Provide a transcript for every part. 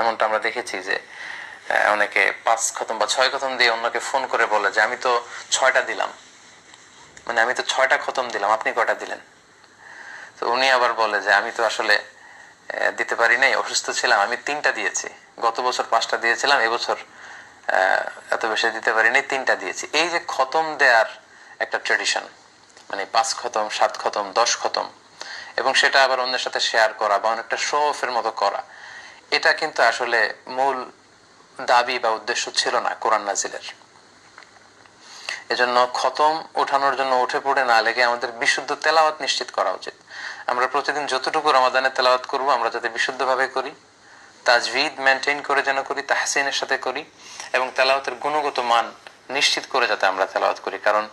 এমনটা আমরা দেখেছি যে অনেকে 5 খতম বা 6 খতম দিয়ে অন্যকে ফোন করে বলে যে আমি তো 6টা দিলাম, মানে আমি তো 6টা খতম দিলাম, আপনি কয়টা দিলেন? তো উনি আবার বলে যে আমি তো আসলে দিতে পারি নাই, অসুস্থ ছিলাম, আমি 3টা দিয়েছি, গত বছর 5টা দিয়েছিলাম, এবছর এত বেশি দিতে পারি নাই, 3টা দিয়েছি। এই যে খতম দেওয়ার একটা ট্রেডিশন, মানে 5 খতম, 7 খতম, 10 খতম, এবং সেটা আবার অন্যের সাথে শেয়ার করা বা অনেকটা শো অফের মতো করা, এটা কিন্তু আসলে মূল দাবি বা উদ্দেশ্য ছিল না কোরআন নাজিলের। এজন্য খতম ওঠানোর জন্য উঠে পড়ে না লেগে আমাদের বিশুদ্ধ তেলাওয়াত নিশ্চিত করা উচিত। আমরা প্রতিদিন যতটুকু রমাদানে তেলাওয়াত করব আমরা যাতে বিশুদ্ধভাবে করি, তাজভিদ মেনটেন করে যেন করি, তাহসিনের সাথে করি, এবং তেলাওয়াতের গুণগত মান নিশ্চিত করে যাতে আমরা তেলাওয়াত করি। কারণ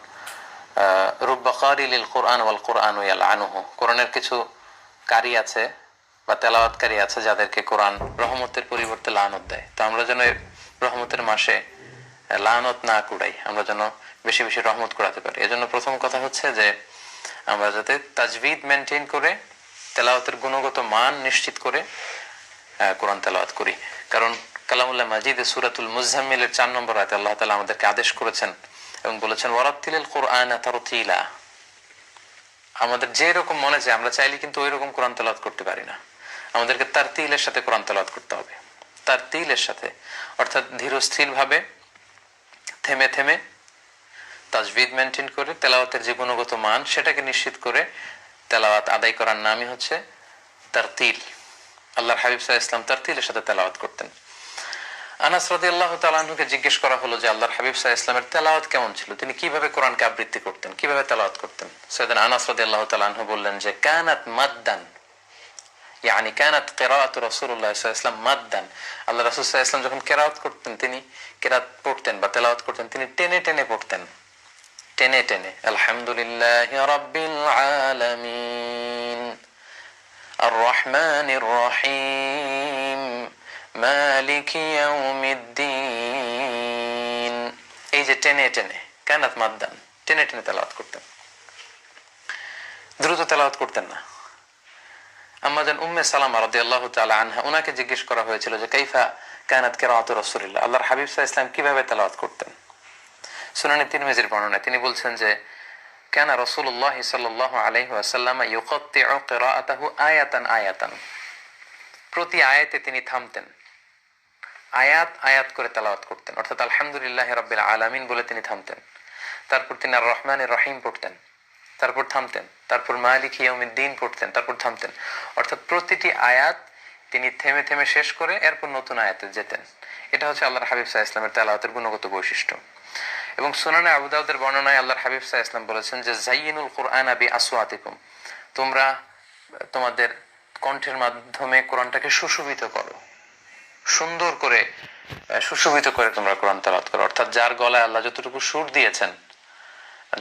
রুব্বা কারি লিল কোরআন ওয়াল কোরআন ইয়ালআনুহু, কোরআনের কিছু কারি আছে বা তেলাওয়াতকারী আছে যাদেরকে কোরআন রহমতের পরিবর্তে লানত দেয়। তো আমরা যেন রহমতের মাসে লানত না কুড়াই, আমরা যেন বেশি বেশি রহমত কুড়াতে পারি। এজন্য প্রথম কথা হচ্ছে যে আমরা যাতে তাজভিদ মেনটেন করে তেলাওয়াতের গুণগত মান নিশ্চিত করে কোরআন তেলাওয়াত করি। কারণ কালামুল্লাহ মাজিদে সূরাতুল মুজাম্মিলের 4 নম্বর আয়াতে আল্লাহ তাআলা আমাদেরকে আদেশ করেছেন এবং বলেছেন ওয়ারাত্তিলিল কুরআনা তারতিলা। আমাদের যে রকম মনে চায় আমরা চাইলে কিন্তু ওই রকম কোরআন তেলাওয়াত করতে পারি না, আমাদেরকে তারতিলের সাথে কোরআন তেলাওয়াত করতে হবে। তারতিলের সাথে অর্থাৎ ধীর স্থির ভাবে, থেমে থেমে, তাজভিদ মেনটেন করে তেলাওয়াতের যে গুণগত মান সেটাকে নিশ্চিত করে তেলাওয়াত আদায় করার নামই হচ্ছে তারতিল। আল্লাহর হাবিব সাল্লাল্লাহু আলাইহি ওয়াসাল্লাম তারতিলের সাথে তেলাওয়াত করতেন। আনাস রাদিয়াল্লাহু তাআলা আনহুকে জিজ্ঞেস করা হলো যে আল্লাহর হাবিব সাল্লাল্লাহু আলাইহি ওয়াসাল্লামের তেলাওয়াত কেমন ছিল, তিনি কিভাবে কোরআনকে আবৃত্তি করতেন, কিভাবে তেলাওয়াত করতেন? সাইয়েদনা আনাস রাদিয়াল্লাহু তাআলা আনহু বললেন যে কানাত মাদ্দান, ইয়ানি কানাত কিরাআতু রাসূলুল্লাহ সাল্লাল্লাহু আলাইহি ওয়াসাল্লাম মাদ্দান। আল্লাহ রাসূল সাল্লাল্লাহু আলাইহি ওয়াসাল্লাম যখন কিরাআত করতেন, তিনি কিরাআত পড়তেন বা তেলাওয়াত করতেন, তিনি টেনে টেনে পড়তেন, টেনে টেনে। আলহামদুলিল্লাহি রাব্বিল আলামিন আর রহমানির রহিম মালিকি ইয়াউমিদ্দিন। এই যে টেনে টেনে, কানাত মাদ্দান, টেনে টেনে তেলাওয়াত করতেন, দ্রুত তেলাওয়াত করতেন না। আম্মা জান উম্মে সালামা রাদিয়াল্লাহু তাআলা আনহা, উনাকে জিজ্ঞেস করা হয়েছিল যে কাইফা কানাত কিরাআতু রাসূলিল্লাহ, আল্লাহর হাবিব সাল্লাল্লাহু আলাইহি ওয়াসাল্লাম কিভাবে তেলাওয়াত করতেন? সুনানে তিরমিজির বর্ণনায় তিনি বলছেন যে কানা রাসূলুল্লাহ সাল্লাল্লাহু আলাইহি ওয়াসাল্লাম ইউকাত্তিউ কিরাআতাহু আয়াতান আয়াতান, প্রতি আয়াতে তিনি থামতেন, আয়াত আয়াত করে তেলাওয়াত করতেন। অর্থাৎ আলহামদুলিল্লাহি রাব্বিল আলামিন বলে তিনি থামতেন, তারপর তিনি আর রহমানির রহিম পড়তেন, তারপর থামতেন, তারপর মালিকি ইয়াউমিদ্দিন পড়তেন, তারপর থামতেন। অর্থাৎ প্রতিটি আয়াত তিনি থেমে থেমে শেষ করে এরপর নতুন আয়াতে যেতেন। এটা হচ্ছে আল্লাহর হাবিব সাল্লাল্লাহু আলাইহি ওয়াসাল্লামের তেলাওয়াতের গুণগত বৈশিষ্ট্য। এবং সুনানে আবু দাউদের বর্ণনায় আল্লাহর হাবিব সাল্লাল্লাহু আলাইহি ওয়াসাল্লাম বলেছেন যে যায়িনুল কুরআনা বিআসওয়াতিকুম, তোমরা তোমাদের কণ্ঠের মাধ্যমে কোরআনটাকে সুশোভিত করো, সুন্দর করে সুশোভিত করে তোমরা কোরআন তেলাওয়াত করো। অর্থাৎ যার গলায় আল্লাহ যতটুকু সুর দিয়েছেন,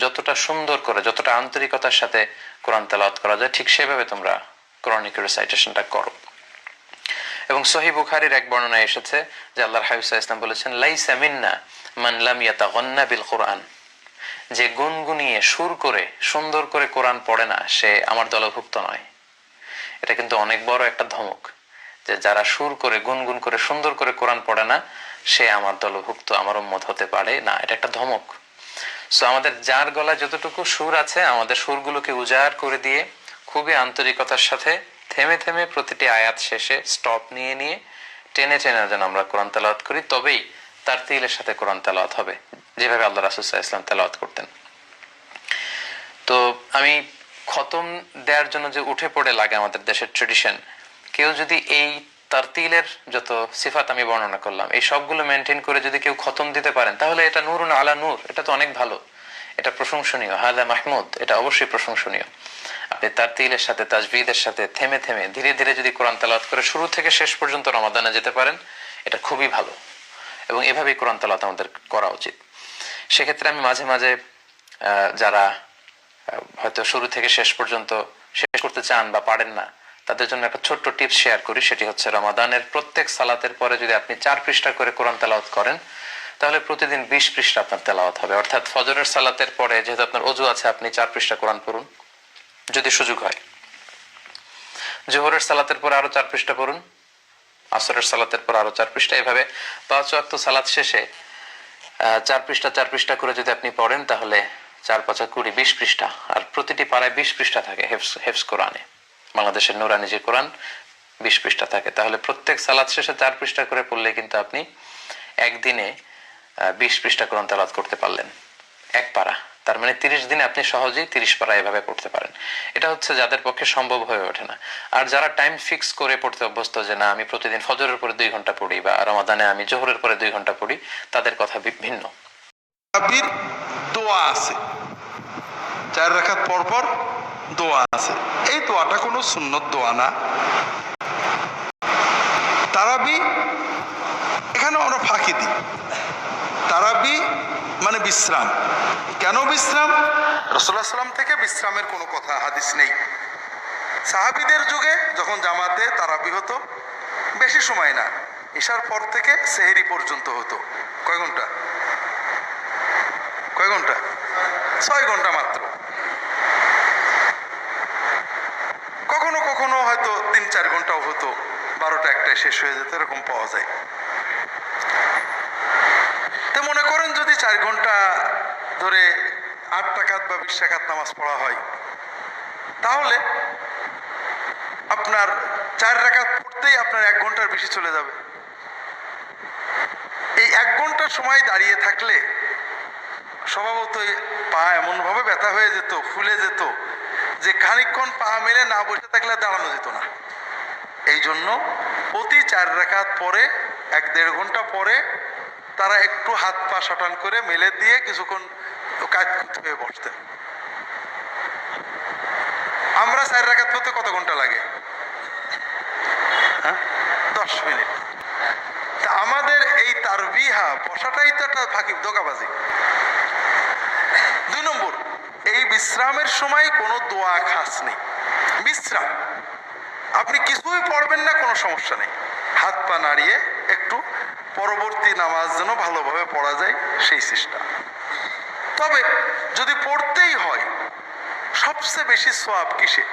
যতটা সুন্দর করে, যতটা আন্তরিকতার সাথে কোরআন তেলাওয়াত করা যায়, ঠিক সেভাবে তোমরা কোরআনিক রিসাইটেশনটা করো। এবং সহিহ বুখারীর এক বর্ণনায় এসেছে যে আল্লাহর হাবিব সাল্লাল্লাহু আলাইহি ওয়াসাল্লাম বলেছেন লাইসা মিন্না মান লাম ইয়াতাগান্না বিল কুরআন, যে গুনগুনিয়ে সুর করে সুন্দর করে কোরআন পড়ে না সে আমার দলভুক্ত নয়। এটা কিন্তু অনেক বড় একটা ধমক, যে যারা সুর করে গুনগুন করে সুন্দর করে কোরআন পড়ে না সে আমার দলভুক্ত, আমার উম্মত হতে পারে না। এটা একটা ধমক। সো আমাদের যার গলায় যতটুকু সুর আছে, আমাদের সুরগুলোকে উজাড় করে দিয়ে খুবই আন্তরিকতার সাথে থেমে থেমে প্রতিটি আয়াত শেষে স্টপ নিয়ে নিয়ে টেনে টেনে যেন আমরা কোরআন তেলাওয়াত করি, তবেই তারতিলের সাথে কোরআন তেলাওয়াত হবে, যেভাবে আল্লাহ রাসূল সাল্লাল্লাহু আলাইহি ওয়াসাল্লাম তেলাওয়াত করতেন। তো আমি খতম দেওয়ার জন্য যে উঠে পড়ে লাগে আমাদের দেশের ট্রেডিশন, কেউ যদি এই তারতিলের যত সিফাত আমি বর্ণনা করলাম এই সবগুলো মেনটেন করে যদি কেউ খতম দিতে পারেন, তাহলে এটা নূরুন আলা নূর, এটা তো অনেক ভালো, এটা প্রশংসনীয়, হাদা মাহমুদ, এটা অবশ্যই প্রশংসনীয়। আপনি তারতিলের সাথে তাজবিদের সাথে থেমে থেমে ধীরে ধীরে যদি কোরআন তেলাওয়াত করে শুরু থেকে শেষ পর্যন্ত রমাদানে যেতে পারেন, এটা খুবই ভালো, এবং এভাবেই কোরআন তেলাওয়াত আমাদের করা উচিত। সেক্ষেত্রে আমি মাঝে মাঝে যারা হয়তো শুরু থেকে শেষ পর্যন্ত শেষ করতে চান বা পারেন না, তাদের জন্য একটা ছোট্ট টিপস শেয়ার করি। সেটি হচ্ছে রমাদানের প্রত্যেক সালাতের পরে যদি আপনি 4 পৃষ্ঠা করে কোরআন তেলাওয়াত করেন, তাহলে প্রতিদিন 20 পৃষ্ঠা আপনার তেলাওয়াত হবে। অর্থাৎ ফজরের সালাতের পরে যেহেতু আপনার ওযু আছে, আপনি 4 পৃষ্ঠা কোরআন পড়ুন যদি সুযোগ হয়। জোহরের সালাতের পরে আরো 4 পৃষ্ঠা পড়ুন, আসরের সালাতের পর আরো 4 পৃষ্ঠা, এভাবে 5 ওয়াক্ত সালাত শেষে 4 পৃষ্ঠা 4 পৃষ্ঠা করে যদি আপনি পড়েন তাহলে 4 5 20 20 পৃষ্ঠা, আর প্রতিটি পাড়ায় 20 পৃষ্ঠা থাকে হেফজ কোরআনে। বাংলাদেশের নুরানি যে কোরআন 20 পৃষ্ঠা থাকে, তাহলে প্রত্যেক সালাত শেষে 4 পৃষ্ঠা করে পড়লে কিন্তু আপনি একদিনে 20 পৃষ্ঠা কোরআন তেলাওয়াত করতে পারলেন এক পারা। তার মানে 30 দিনে আপনি সহজেই 30 পারা এভাবে পড়তে পারেন। এটা হচ্ছে যাদের পক্ষে সম্ভব হয়ে ওঠে না। আর যারা টাইম ফিক্স করে পড়তে অভ্যস্ত, যে না আমি প্রতিদিন ফজরের পরে 2 ঘন্টা পড়ি বা রমাদানে আমি জোহরের পরে 2 ঘন্টা পড়ি, তাদের কথা ভিন্ন। তারাবির দোয়া আছে, 4 রাকাত পর পর দোয়া আছে। এই দোয়াটা কোনো সুন্নত দোয়া না। তারাবি এখানে আমরা ফাঁকি দিই। তারাবি মানে বিশ্রাম। কেন বিশ্রাম? রাসূলুল্লাহ সাল্লাল্লাহু থেকে বিশ্রামের কোনো কথা হাদিস নেই। সাহাবীদের যুগে যখন জামাতে তারাবি হতো, বেশি সময় না, ইশার পর থেকে সেহরি পর্যন্ত হতো। কয় ঘন্টা? 6 ঘন্টা মাত্র। কখনো কখনো হয়তো 3-4 ঘন্টাও হতো, 12টা 1টায় শেষ হয়ে যেত, এরকম পাওয়া যায়। তো মনে করেন যদি 4 ঘন্টা ধরে 8 রাকাত বা 20 রাকাত নামাজ পড়া হয়, তাহলে আপনার 4 রাকাত পড়তেই আপনার 1 ঘন্টার বেশি চলে যাবে। এই 1 ঘন্টার সময় দাঁড়িয়ে থাকলে স্বভাবতই পা এমনভাবে ব্যথা হয়ে যেত, ফুলে যেত, যে খানিকক্ষণ পা মেলে না বসে থাকলে দাঁড়ানো যেত না। এই জন্য প্রতি 4 রাকাত পরে 1-1.5 ঘন্টা পরে তারা একটু হাত পা শটান করে মেলে দিয়ে কিছুক্ষণ কাজ হয়ে বসতেন। আমরা 4 রাকাত পড়তে কত ঘন্টা লাগে? 10 মিনিট। তা আমাদের এই তারবিহা বসাটাই তো একটা ফাঁকি, ধোঁকাবাজি। 2 নম্বর, এই বিশ্রামের সময় কোনো দোয়া খাস নেই। বিশ্রাম, আপনি কিছুই পড়বেন না, কোনো সমস্যা নেই, হাত পা নাড়িয়ে একটু পরবর্তী নামাজ যেন ভালোভাবে পড়া যায় সেই চেষ্টা। তবে যদি পড়তেই হয়, সবচেয়ে বেশি সওয়াব কিসে?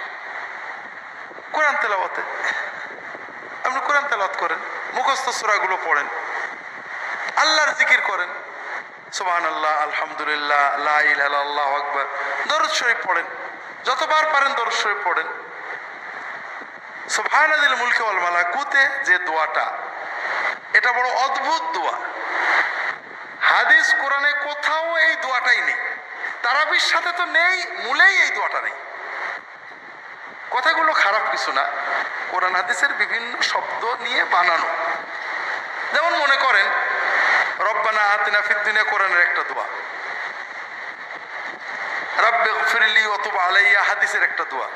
কোরআন তেলাওয়াতে। আপনি কোরআন তেলাওয়াত করেন, মুখস্থ সূরাগুলো পড়েন, আল্লাহর জিকির করেন, সুবহানাল্লাহ, আলহামদুলিল্লাহ, লা ইলাহা ইল্লাল্লাহ, আল্লাহু আকবার, দরুদ শরীফ পড়েন, যতবার পারেন দরুদ শরীফ পড়েন। সুবহানাল মুলকি ওয়াল মালাকুতে যে দোয়াটা, এটা বড় অদ্ভুত দোয়া। হাদিস কোরআনে কোথাও এই দোয়াটাই নেই। তারাবির সাথে তো নেই, মূলেই এই দোয়াটা নেই। কথাগুলো খারাপ কিছু না, কোরআন হাদিসের বিভিন্ন শব্দ নিয়ে বানানো। যেমন মনে করেন রব্বানা আতিনা ফিদ দুনিয়া, কোরআনের একটা দোয়া। রাব্বিগফিরলি ওয়া তুব আলাইয়া, হাদিসের একটা দোয়া।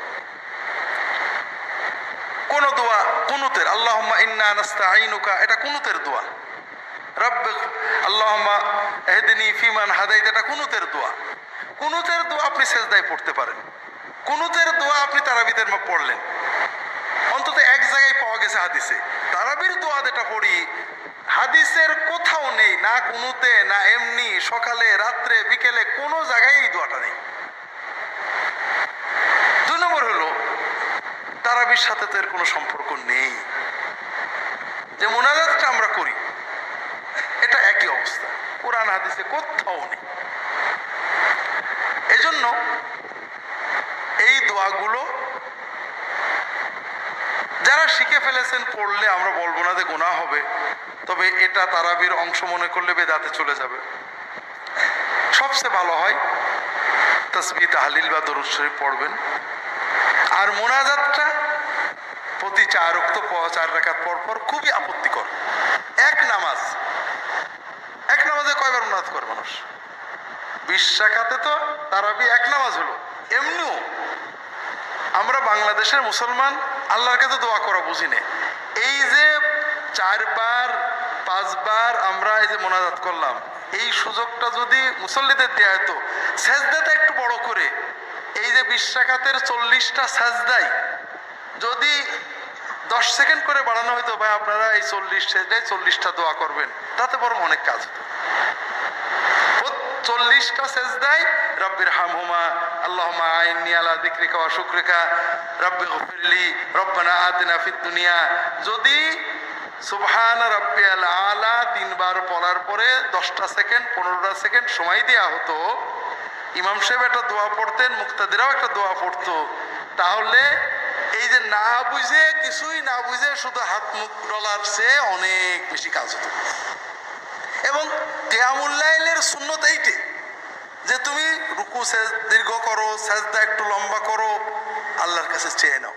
কোন দোয়া কুনুতের, আল্লাহুম্মা ইন্না নাস্তাঈনুকা, এটা কুনুতের দোয়া। রাব্বিগ আল্লাহুম্মা ইহদিনি ফিমান হাদাইতা, এটা কুনুতের দোয়া। কুনুতের দোয়া আপনি সেজদায় পড়তে পারেন। কুনুতের দোয়া আপনি তারাবিদের পড়লেন, অন্তত এক জায়গায় পাওয়া গেছে হাদিসে। তারাবির দোয়া যেটা পড়ি, হাদিসের কোথাও নেই, না কুনুতে, না এমনি সকালে রাত্রে বিকেলে, কোনো জায়গায় এই দোয়াটা নেই। 2 নম্বর হলো, তারাবির সাথে তো এর কোনো সম্পর্ক নেই। যে মোনাজাতটা আমরা করি, এটা একই অবস্থা, কোরআন হাদিসে কোথাও নেই। এজন্য এই দোয়াগুলো যারা শিখে ফেলেছেন, পড়লে আমরা বলবো না যে গুনাহ হবে, তবে এটা তারাবির অংশ মনে করলে বেদাতে চলে যাবে। সবচেয়ে ভালো হয় তাসবিহ, তাহলিল বা দরুদ শরীফ পড়বেন। আর মোনাজাতটা প্রতি 4 রাকাত পর পর খুবই আপত্তিকর। এক নামাজে কয়বার মোনাজাত করে মানুষ? 20 রাকাতে তো তারাবি এক নামাজ হলো। এমনিও আমরা বাংলাদেশের মুসলমান আল্লাহর কাছে দোয়া করা বুঝি না। এই যে 4 বার 5 বার আমরা এই যে মোনাজাত করলাম, এই সুযোগটা যদি মুসল্লিদের দেয়া হতো, সেজদাটা একটু বড় করে, এই যে 20 রাকাতের 40টা সেজদাই যদি 10 সেকেন্ড করে বাড়ানো হইতো, ভাই আপনারা এই 40 সেজদায় 40টা দোয়া করবেন, তাতে বরং অনেক কাজ হতো। 40টা সেজদায় রব্বির হামহুমা, আল্লাহুম্মা আইন্নি আলা যিকরিকা ওয়া শুকরিকা, রাব্বিগফিরলি, রব্বানা আতিনা ফিদ দুনিয়া, যদি সুবহান রাব্বিয়াল আলা 3 বার পড়ার পরে 10টা সেকেন্ড 15টা সেকেন্ড সময় দেয়া হতো, ইমাম সাহেব একটা দোয়া পড়তেন, মুক্তাদিরাও একটা দোয়া পড়তো, তাহলে এই যে না বুঝে, কিছুই না বুঝে শুধু হাত মুখ ডলার চেয়ে অনেক বেশি কাজ হতো। এবং কিয়ামুল লাইলের সুন্নত এইটাই যে তুমি রুকু দীর্ঘ করো, সাজদা একটু লম্বা করো, আল্লাহর কাছে চেয়ে নাও।